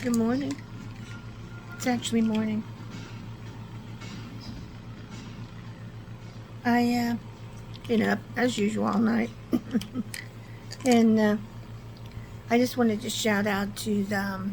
Good morning. It's actually morning. I been up as usual all night, and I just wanted to shout out to the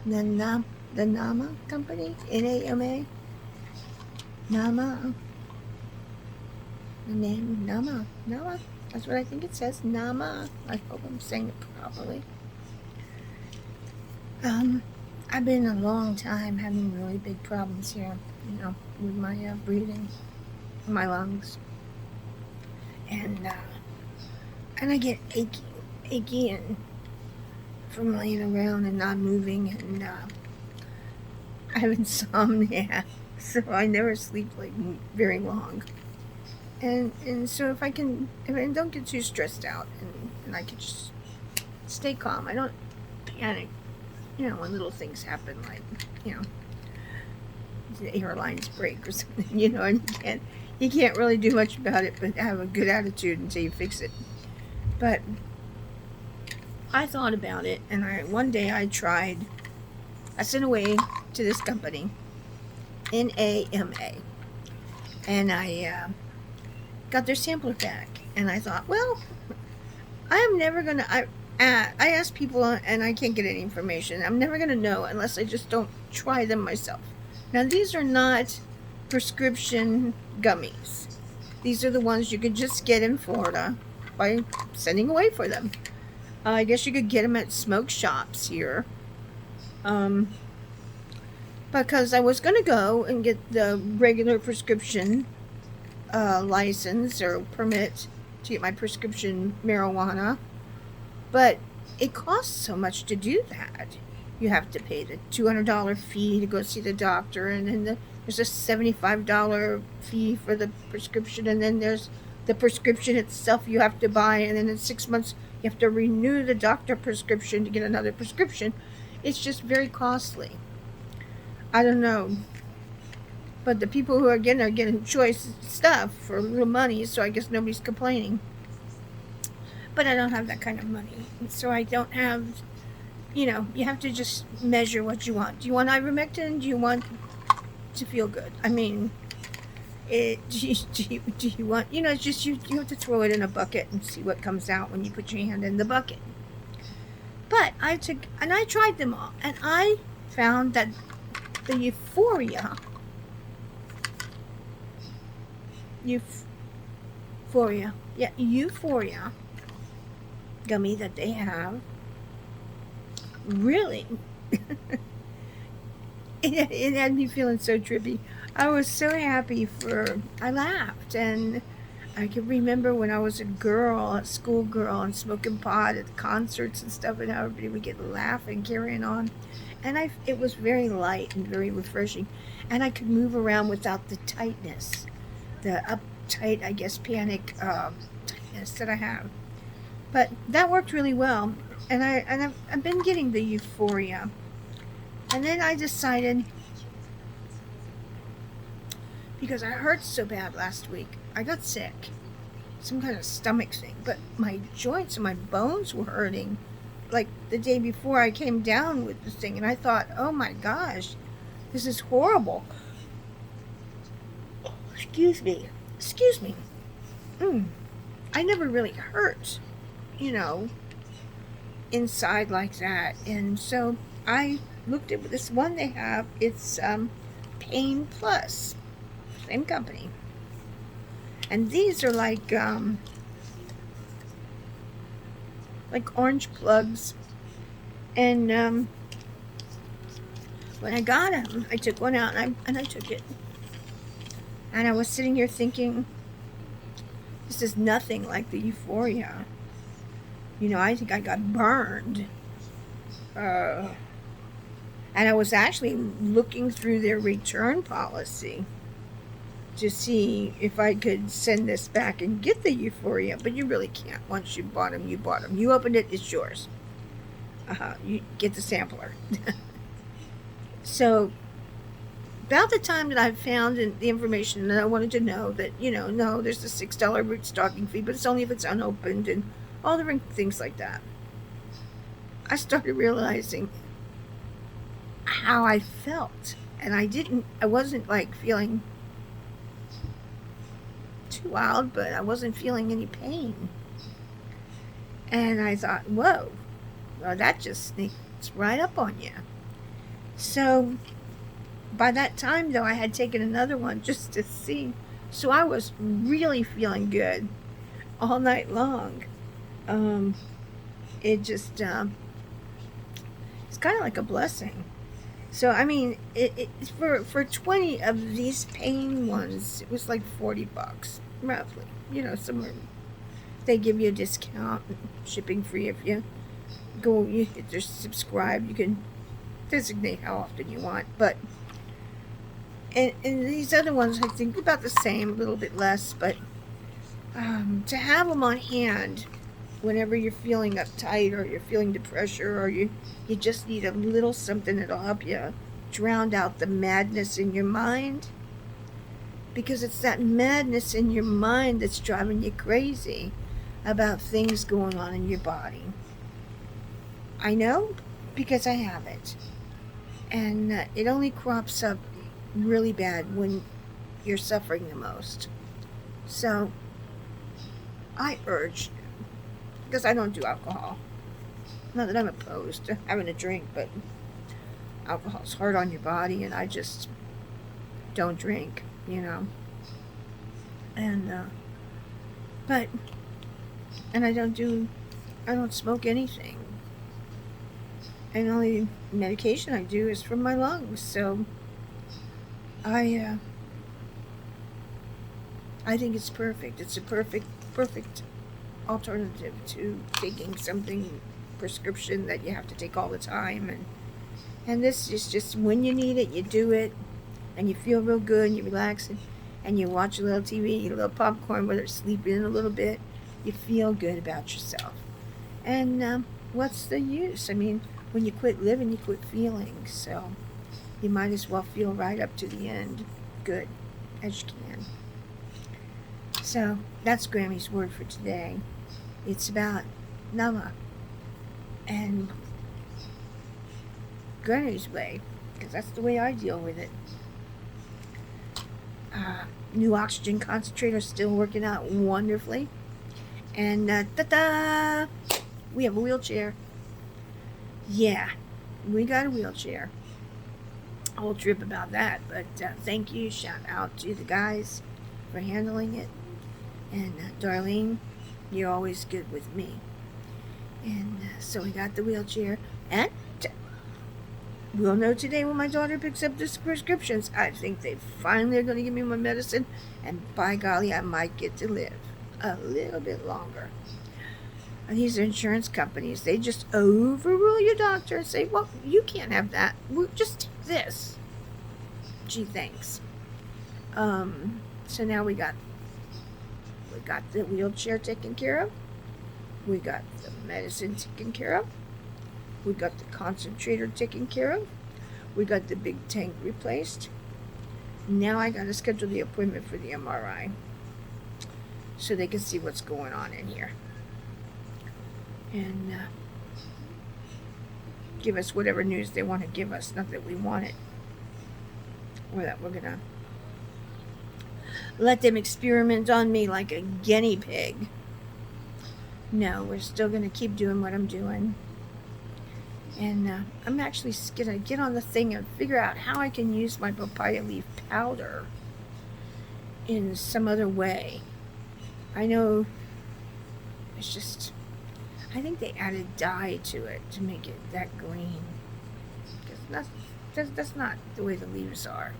Nam the Nama company, NAMA, Nama, the name Nama. That's what I think it says, Nama. I hope I'm saying it properly. I've been a long time having really big problems here, with my breathing, my lungs, and I get achy, and from laying around and not moving, and I have insomnia, so I never sleep like very long. And so if I don't get too stressed out, and I can just stay calm. I don't panic, when little things happen, like the airlines break or something, and you can't really do much about it, but have a good attitude until you fix it. But I thought about it, and one day I sent away to this company, NAMA, and I got their sampler back, and I thought, well, I am never gonna. I ask people, and I can't get any information. I'm never gonna know unless I just don't try them myself. Now, these are not prescription gummies. These are the ones you could just get in Florida by sending away for them. I guess you could get them at smoke shops here. Um, because I was going to go and get the regular prescription license or permit to get my prescription marijuana, but it costs so much to do that. You have to pay the $200 fee to go see the doctor, and then there's a $75 fee for the prescription, and then there's the prescription itself you have to buy, and then in 6 months you have to renew the doctor prescription to get another prescription. It's just very costly. I don't know. But the people who are getting choice stuff for little money, so I guess nobody's complaining. But I don't have that kind of money. So I don't have, you have to just measure what you want. Do you want ivermectin? Do you want to feel good? I mean, do you want, it's just you have to throw it in a bucket and see what comes out when you put your hand in the bucket. But I tried them all, and I found that the Euphoria gummy that they have, really, it had me feeling so trippy. I was so happy I laughed, and I can remember when I was a girl, a schoolgirl, and smoking pot at concerts and stuff, and how everybody would get laughing, carrying on. And it was very light and very refreshing, and I could move around without the tightness, the uptight, I guess, panic tightness that I have. But that worked really well, and I've been getting the Euphoria, and then I decided, because I hurt so bad last week, I got sick, some kind of stomach thing, but my joints and my bones were hurting, like the day before I came down with this thing, and I thought, oh my gosh, this is horrible. Excuse me. I never really hurt, inside like that. And so I looked at this one they have. It's Pain Plus, same company. And these are like orange plugs. And when I got them, I took one out, and I took it. And I was sitting here thinking, this is nothing like the Euphoria. I think I got burned. And I was actually looking through their return policy to see if I could send this back and get the Euphoria, but you really can't. Once you bought them, you bought them. You opened it, it's yours. You get the sampler. So about the time that I found the information that I wanted to know, that, no, there's a $6 root stocking fee, but it's only if it's unopened, and all the things like that. I started realizing how I felt. And I wasn't like feeling too wild, but I wasn't feeling any pain. And I thought, whoa, well, that just sneaks right up on you. So by that time, though, I had taken another one just to see. So I was really feeling good all night long. Um, it just, it's kind of like a blessing. So, I mean, for 20 of these pain ones, it was like $40, roughly. Somewhere. They give you a discount, shipping free if you just subscribe. You can designate how often you want. But, and these other ones, I think about the same, a little bit less. But to have them on hand whenever you're feeling uptight or you're feeling depression or you just need a little something that'll help you drown out the madness in your mind, because it's that madness in your mind that's driving you crazy about things going on in your body. I know, because I have it, and it only crops up really bad when you're suffering the most. So I urge, because I don't do alcohol. Not that I'm opposed to having a drink, but alcohol's hard on your body, and I just don't drink, And, and I don't smoke anything. And the only medication I do is for my lungs, so I think it's perfect. It's a perfect alternative to taking something prescription that you have to take all the time, and this is just when you need it, you do it, and you feel real good, and you relax, and you watch a little TV, eat a little popcorn, whether it's sleeping in a little bit, you feel good about yourself. And what's the use? I mean, when you quit living, you quit feeling, so you might as well feel right up to the end good as you can. So that's Grammy's word for today. It's about Nama and Grammy's way, because that's the way I deal with it. New oxygen concentrator still working out wonderfully. And ta-da! We have a wheelchair. Yeah, we got a wheelchair. A whole trip about that, but thank you. Shout out to the guys for handling it. And Darlene, you're always good with me. And so we got the wheelchair. And we'll know today when my daughter picks up the prescriptions. I think they finally are going to give me my medicine. And by golly, I might get to live a little bit longer. And these insurance companies, they just overrule your doctor and say, well, you can't have that. We'll just take this. Gee, thanks. So now we got the wheelchair taken care of. We got the medicine taken care of. We got the concentrator taken care of. We got the big tank replaced. Now I got to schedule the appointment for the MRI so they can see what's going on in here. And give us whatever news they want to give us. Not that we want it. Or that we're going to let them experiment on me like a guinea pig. No, we're still going to keep doing what I'm doing. And I'm actually going to get on the thing and figure out how I can use my papaya leaf powder in some other way. I know it's just, I think they added dye to it to make it that green. Because that's not the way the leaves are.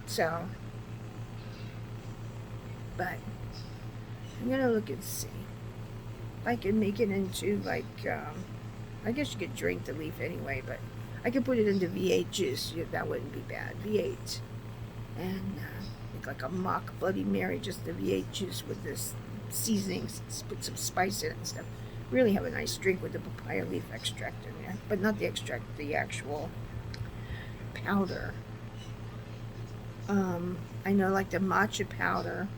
So, but I'm going to look and see if I can make it into like, I guess you could drink the leaf anyway, but I could put it into V8 juice. That wouldn't be bad. V8. And make like a mock Bloody Mary, just the V8 juice with this seasonings. Put some spice in it and stuff. Really have a nice drink with the papaya leaf extract in there. But not the extract, the actual powder. I know like the matcha powder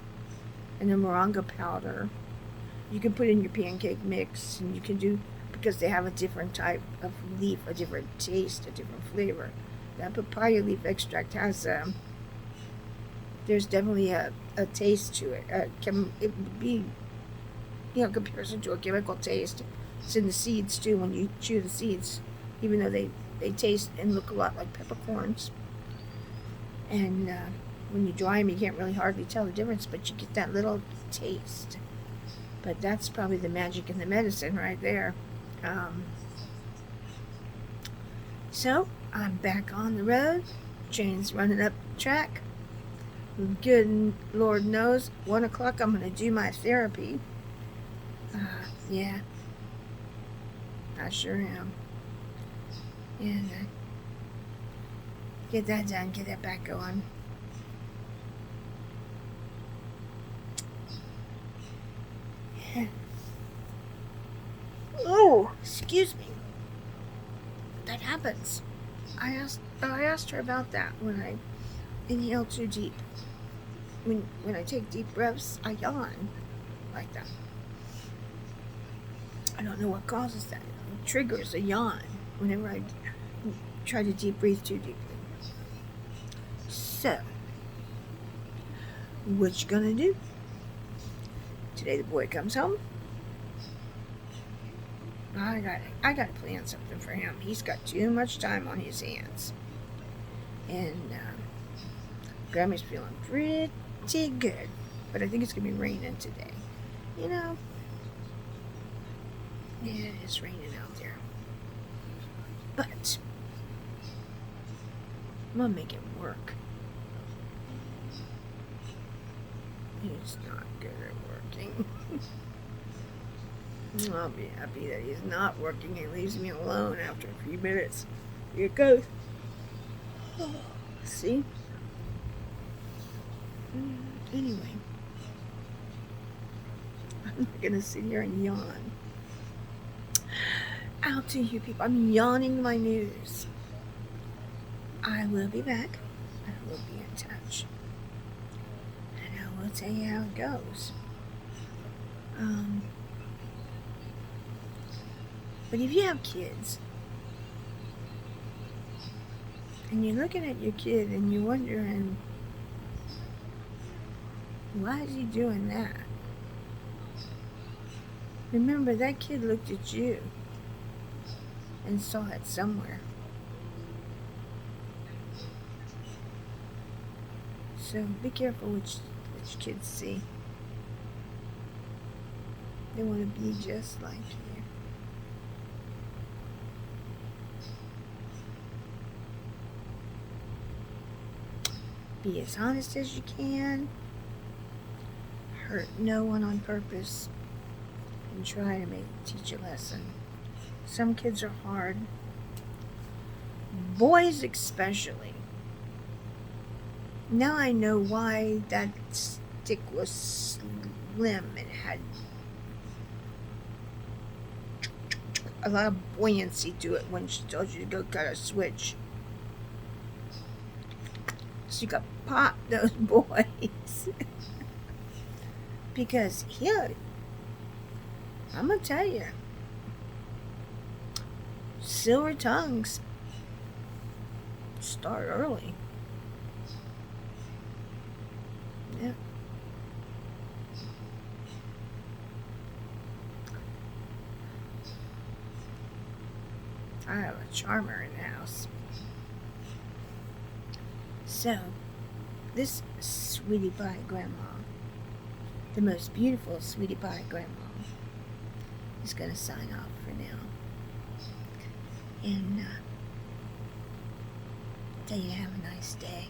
and the moringa powder. You can put in your pancake mix, and you can because they have a different type of leaf, a different taste, a different flavor. That papaya leaf extract has there's definitely a taste to it. It would be, comparison to a chemical taste. It's in the seeds too. When you chew the seeds, even though they taste and look a lot like peppercorns, and when you dry them, you can't really hardly tell the difference, but you get that little taste. But that's probably the magic in the medicine right there. So I'm back on the road. Train's running up the track. Good Lord knows, 1 o'clock I'm going to do my therapy. Yeah, I sure am. And get that done, get that back going. Oh, excuse me. That happens. I asked her about that when I inhale too deep. When I take deep breaths, I yawn like that. I don't know what causes that. It triggers a yawn whenever I try to deep breathe too deeply. So, what you gonna do? Today the boy comes home. I gotta plan something for him. He's got too much time on his hands. And Grammy's feeling pretty good. But I think it's gonna be raining today. Yeah, it is raining out there. But I'm gonna make it work. He's not good at working. I'll be happy that he's not working and leaves me alone after a few minutes. Here it goes. Oh, see? Anyway, I'm not gonna sit here and yawn. Out to you people. I'm yawning my news. I will be back. I will be in touch. And I will tell you how it goes. But if you have kids, and you're looking at your kid and you're wondering, why is he doing that? Remember, that kid looked at you and saw it somewhere. So be careful which kids see. They want to be just like you. Be as honest as you can. Hurt no one on purpose. And try to teach a lesson. Some kids are hard. Boys especially. Now I know why that stick was slim and had a lot of buoyancy to it when she told you to go cut a switch. So you could pop those boys. Because here, I'm gonna tell you, silver tongues start early. Yeah. I have a charmer in the house. So, this sweetie pie grandma, the most beautiful sweetie pie grandma, is going to sign off for now. And tell you to have a nice day.